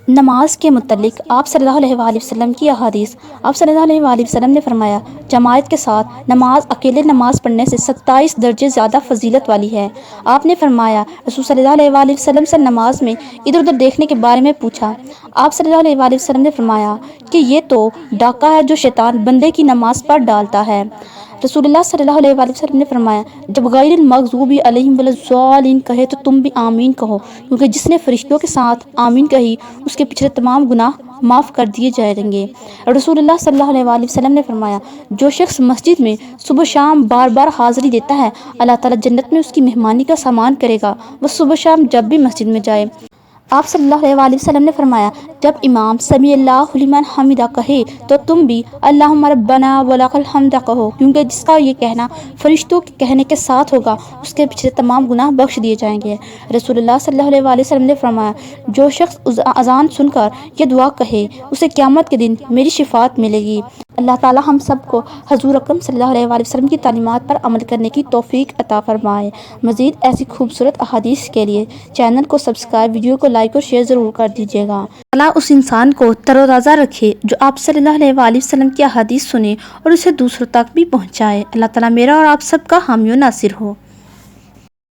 نماز کے متعلق آپ صلی اللہ علیہ وآلہ وسلم کی احادیث۔ آپ صلی اللہ علیہ وآلہ وسلم نے فرمایا، جماعت کے ساتھ نماز اکیلے نماز پڑھنے سے 27 درجے زیادہ فضیلت والی ہے۔ آپ نے فرمایا، رسول صلی اللہ علیہ وآلہ وسلم سے نماز میں ادھر ادھر دیکھنے کے بارے میں پوچھا۔ آپ صلی اللہ علیہ وآلہ وسلم نے فرمایا کہ یہ تو ڈاکہ ہے جو شیطان بندے کی نماز پر ڈالتا ہے۔ رسول اللہ صلی اللہ علیہ وآلہ وسلم نے فرمایا، جب غیر المغضوب علیہم ولا الضالین کہے تو تم بھی آمین کہو، کیونکہ جس نے فرشتوں کے ساتھ آمین کہی اس کے پچھلے تمام گناہ معاف کر دیے جائیں گے۔ رسول اللہ صلی اللہ علیہ وآلہ وسلم نے فرمایا، جو شخص مسجد میں صبح شام بار بار حاضری دیتا ہے، اللہ تعالیٰ جنت میں اس کی مہمانی کا سامان کرے گا، وہ صبح شام جب بھی مسجد میں جائے۔ آپ صلی اللہ علیہ وآلہ وسلم نے فرمایا، جب امام سمیع اللہ لمن حمدہ کہے تو تم بھی اللہم ربنا ولک الحمد کہو، کیونکہ جس کا یہ کہنا فرشتوں کے کہنے کے ساتھ ہوگا اس کے پچھلے تمام گناہ بخش دیے جائیں گے۔ رسول اللہ صلی اللہ علیہ وآلہ وسلم نے فرمایا، جو شخص اذان سن کر یہ دعا کہے اسے قیامت کے دن میری شفاعت ملے گی۔ اللہ تعالیٰ ہم سب کو حضور اکرم صلی اللہ علیہ وآلہ وسلم کی تعلیمات پر عمل کرنے کی توفیق عطا فرمائے۔ مزید ایسی خوبصورت احادیث کے لیے چینل کو سبسکرائب، ویڈیو کو لائک اور شیئر ضرور کر دیجیے گا۔ اللہ اس انسان کو تر و تازہ رکھے جو آپ صلی اللہ علیہ وآلہ وسلم کی احادیث سنے اور اسے دوسروں تک بھی پہنچائے۔ اللہ تعالیٰ میرا اور آپ سب کا حامی و ناصر ہو۔